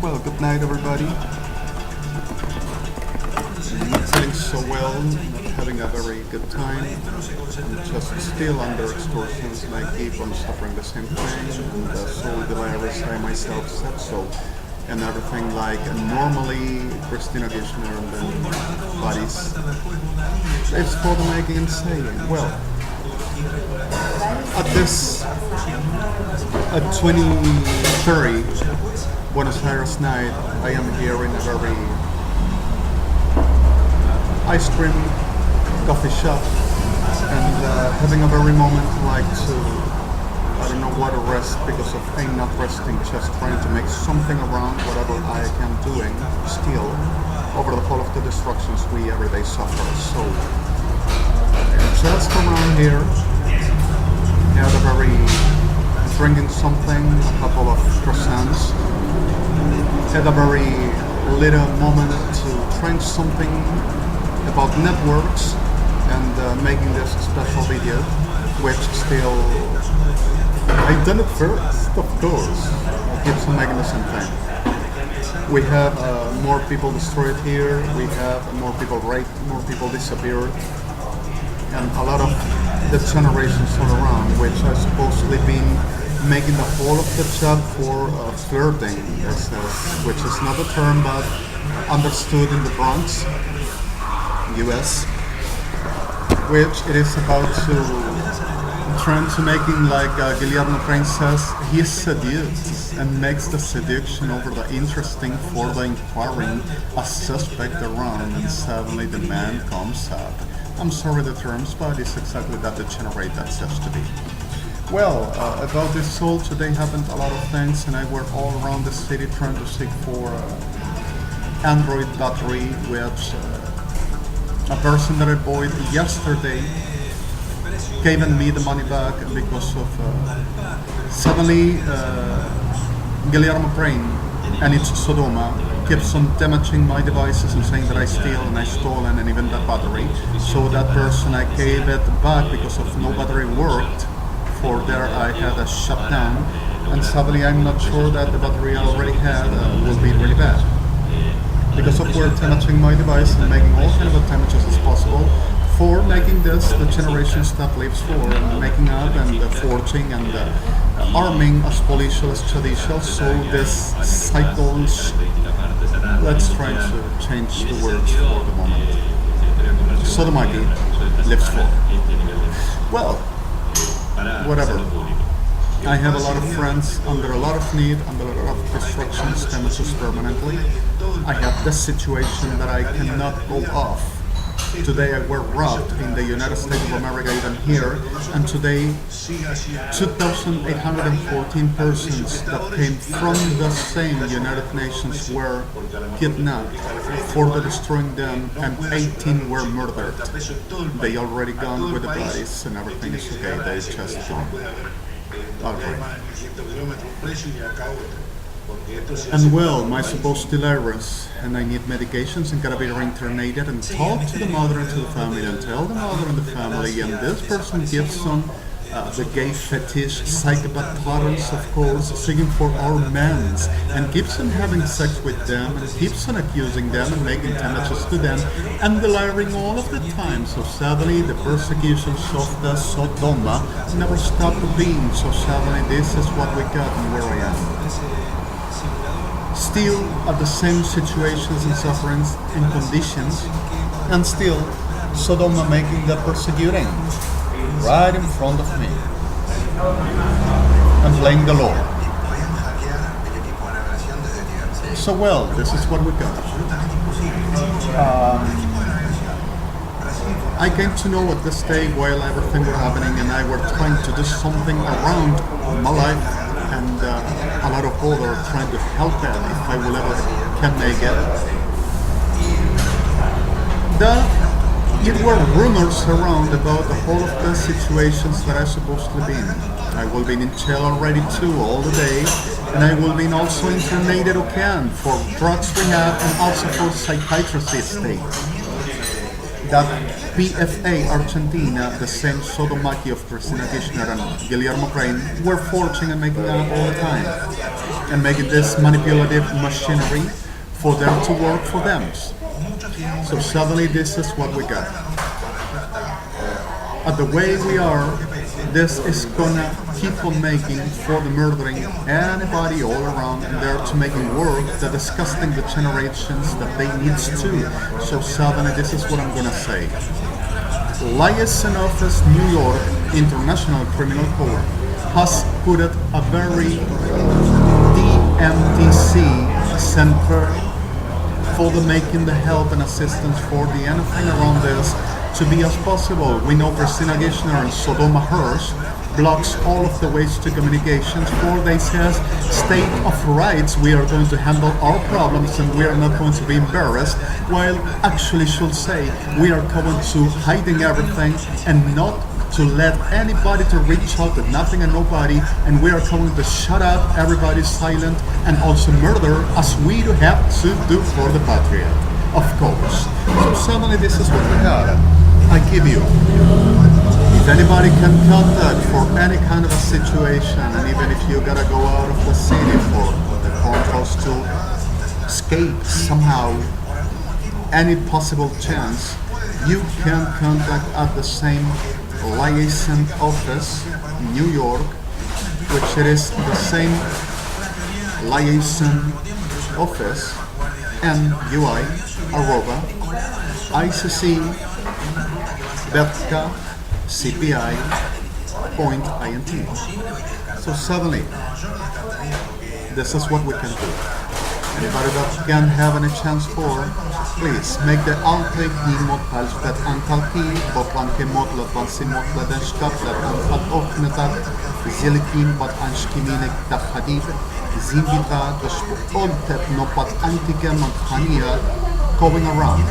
Well, good night, everybody. Not feeling so well, not having a very good time. I'm just still under extortions and I keep on suffering the same thing. And so the virus, I myself said so. And everything like normally Christina Kirchner and then buddies. It's for the making and saying, well, at this at 2030 Buenos Aires night, I am here in a very ice cream coffee shop and having a very moment like to, I don't know what, rest because of pain, not resting, just trying to make something around whatever I can doing still over the whole of the destructions we everyday suffer. So just around here, had a very drinking something, a couple of croissants, had a very little moment to try something about networks and making this special video, which still I done it first, of course. I keep on making the same thing. We have more people destroyed here. We have more people raped, more people disappeared, and a lot of the generations all around, which I supposedly been making the whole of the job for flirting, which is not a term but understood in the Bronx, US, which it is about to trying to making like G.H.PREIN says, he seduces and makes the seduction over the interesting for the inquiring a suspect around, and suddenly the man comes up. I'm sorry the terms, but it's exactly that degenerate that says to be. Well, about this soul, today happened a lot of things, and I were all around the city trying to seek for Android battery, which a person that I bought yesterday gave me the money back because of suddenly G.H.PREIN and its Sodoma keeps on damaging my devices and saying that I steal and I stolen and even that battery. So that person I gave it back because of no battery worked. For there I had a shutdown, and suddenly I'm not sure that the battery I already had will be really bad. Because of we're damaging my device and making all kind of damages as possible for making this the generations that lives for, and making up and forging and arming as policial as judicial. So this cycles, let's try to change the words for the moment. Sodomaki lives for. Well, whatever. I have a lot of friends under a lot of need, under a lot of destructions, damages permanently. I have this situation that I cannot go off. Today I were robbed in the United States of America, even here, and today 2,814 persons that came from the same United Nations were kidnapped for the destroying them, and 18 were murdered. They already gone with the bodies and everything is okay, they just gone. And well, my supposed delirious, and I need medications and gotta be reinternated, and talk to the mother and to the family and tell the mother and the family, and this person gives on the gay fetish, psychopath patterns, of course, seeking for our mans, and keeps on having sex with them, and keeps on accusing them and making damages to them, and delirium all of the time. So sadly, the persecutions of the Sodoma never stopped being, so sadly this is what we got and where I am. Still at the same situations and sufferings and conditions, and still Sodoma making the persecuting right in front of me and blame the Lord. So well, this is what we got. I came to know at this day while everything was happening, and I were trying to do something around my life, and a lot of other trying to help it if I will ever can make it. It were rumors around about the whole of the situations that I supposed to be in. I will be in jail already too all the day, and I will be also internated again for drugs rehab and also for psychiatry states. That BLANCO, the same Sodomaki of Christina Kirchner and G.H.PREIN, were forging and making up all the time. and making this manipulative machinery for them to work for them. So suddenly this is what we got. The way we are, this is gonna keep on making for the murdering anybody all around, and they're to making work the disgusting the generations that they need to. So suddenly this is what I'm gonna say. Liaison Office New York International Criminal Court has put it a very DMTC center for the making the help and assistance for the anything around this to be as possible. We know Christina Gishner and Sodoma Hirsch blocks all of the ways to communications for they says state of rights, we are going to handle our problems and we are not going to be embarrassed, while actually should say we are going to hiding everything and not to let anybody to reach out to nothing and nobody, and we are going to shut up, everybody's silent, and also murder as we do have to do for the patriot, of course. So suddenly this is what we have. I give you, if anybody can contact for any kind of a situation, and even if you gotta go out of the city for the controls to escape somehow any possible chance, you can contact at the same liaison office in New York, which it is the same liaison office NUI arroba ICECREAM-COFFE.int. So suddenly, this is what we can do. Anybody that can have any chance for, please make the alteg nimot palstet antalki, botlanke motlat vansimot laden shkaplat anfat ofnetat, zilikim bat anshkiminek tachadib, zimbita doshpoltet nopat antikem ankhania going around.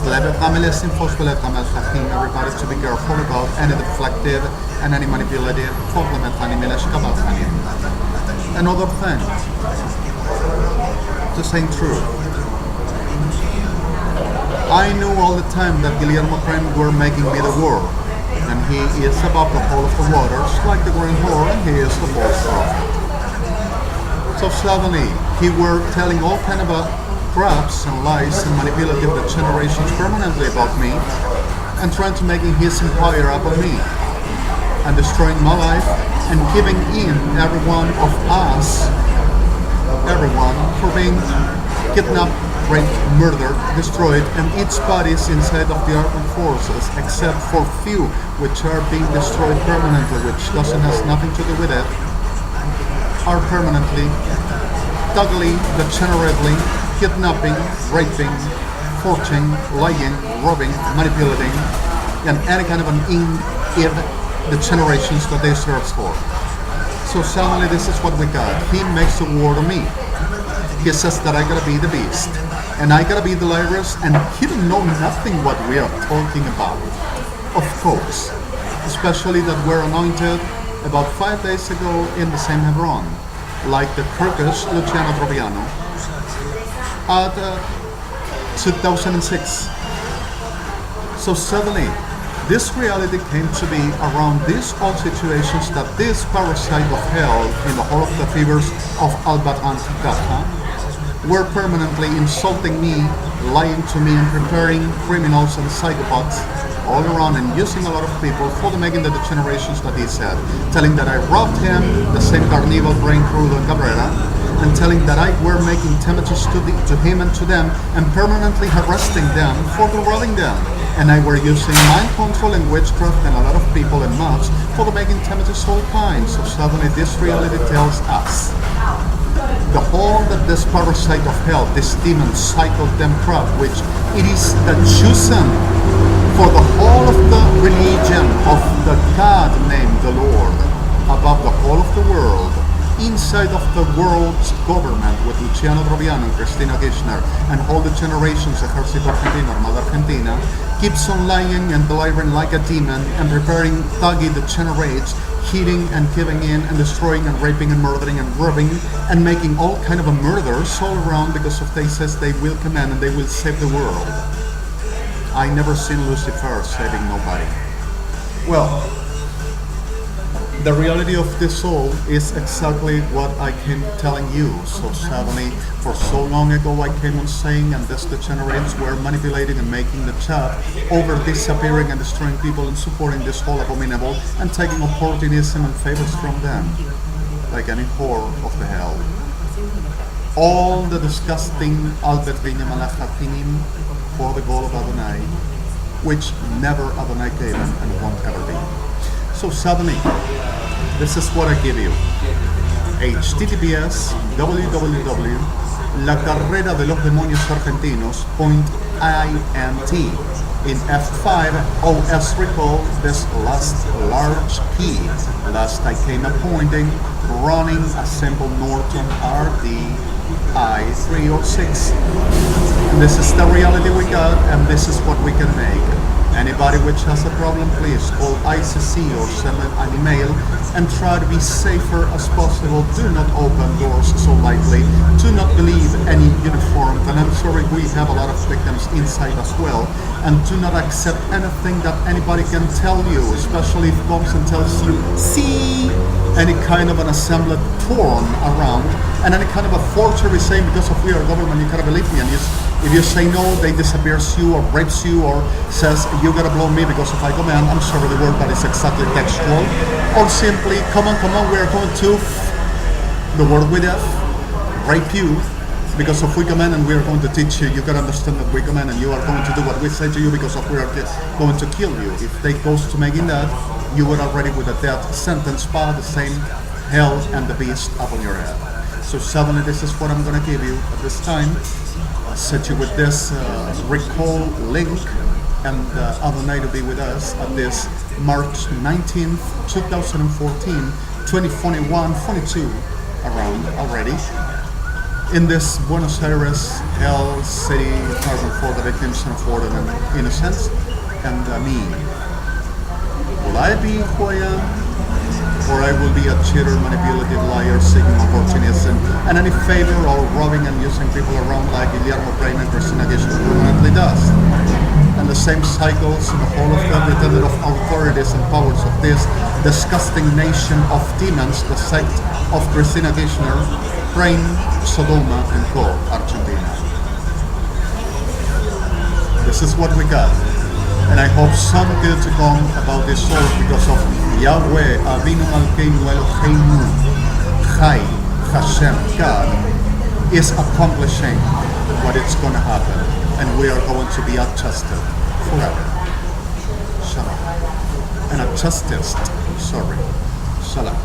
Everybody to be careful about any deflective and any manipulative another thing, to say true, I knew all the time that G.H.PREIN were making me the war, and he is above the whole of the waters like the green whore, and he is the false prophet. So suddenly he were telling all kind of traps and lies and manipulative the generations permanently about me, and trying to making his empire up on me, and destroying my life, and giving in every one of us, everyone, for being kidnapped, raped, murdered, destroyed, and each body is inside of the armed forces, except for few which are being destroyed permanently, which doesn't has nothing to do with it, are permanently, totally, degeneratively, kidnapping, raping, forging, lying, robbing, manipulating, and any kind of an in the generations that they serve for. So suddenly this is what we got. He makes a war to me. He says that I gotta be the beast, and I gotta be the Lyris, and he don't know nothing what we are talking about. Of course, especially that we're anointed about 5 days ago in the same Hebron, like the Turkish Luciano Troviano at 2006. So suddenly, this reality came to be around these old situations that this parasite of hell in the whole of the fevers of Al-Bat-Antikata were permanently insulting me, lying to me, and preparing criminals and psychopaths all around and using a lot of people for the making the degenerations that he said, telling that I robbed him, the same carnival brain Crudo and Cabrera, and telling that I were making damages to him and to them, and permanently harassing them for robbing them. And I were using mind control and witchcraft and a lot of people and mobs for the making damages all kinds. So suddenly this reality tells us the whole that this parasite of hell, this demon cycle democrat, which it is the chosen for the whole of the religion of the God named the Lord above the whole of the world, inside of the world's government with Luciano Troviano and Christina Gishner and all the generations of Ejército Argentina, Armada Argentina, keeps on lying and delivering like a demon and preparing thuggy the generates, hitting and giving in and destroying and raping and murdering and robbing and making all kind of a murders all around because of they says they will command and they will save the world. I never seen Lucifer saving nobody. Well, The reality of this soul is exactly what I came telling you. So sadly, for so long ago I came on saying, and this degenerates were manipulating and making the chat over disappearing and destroying people and supporting this whole abominable and taking opportunism and favors from them, like any whore of the hell. All the disgusting Albert Vinya Malachatinim for the goal of Adonai, which never Adonai gave them and won't ever be. So suddenly, this is what I give you. HTTPS www.lacarreradelosdemoniosargentinos.int. In F5, OS recall this last large key. Last I came appointing, running a simple Norton RD I306. And this is the reality we got, and this is what we can make. Anybody which has a problem, please call ICC or send an email and try to be safer as possible. Do not open doors so lightly. Do not believe any uniform. And I'm sorry, we have a lot of victims inside as well. And do not accept anything that anybody can tell you, especially if it comes and tells you, see, any kind of an assembled porn around, and any kind of a forgery saying because of we are government, you gotta believe me, and if you say no, they disappears you or rapes you or says you gotta blow me because if I command, I'm sorry the word, but it's exactly textual, or simply come on, we are going to the word with F, rape you because of we command, and we are going to teach you. You gotta understand that we command, and you are going to do what we say to you because of we are going to kill you. If they goes to making that, you were already with a death sentence by the same hell and the beast upon your head. So suddenly this is what I'm gonna give you at this time. I'll set you with this recall link, and Adonai to be with us at this March 19th, 2014, 2021-22 around already. In this Buenos Aires hell city, pardon for the victims and for the innocents, and me. Will I be who I am? Or I will be a cheater, manipulative liar, seeking opportunism, and any favor or robbing and using people around like G.H.PREIN and G.H.PREIN permanently does. And the same cycles in the whole of God, the of authorities and powers of this disgusting nation of demons, the sect of G.H.PREIN, SODOMA, and Argentina. This is what we got. And I hope some good to come about this soul because of Yahweh, Avinu Malkeinu Eloheinu, Chai, Hashem, God, is accomplishing what it's going to happen. And we are going to be adjusted forever. Shalom. And adjusted, sorry. Shalom.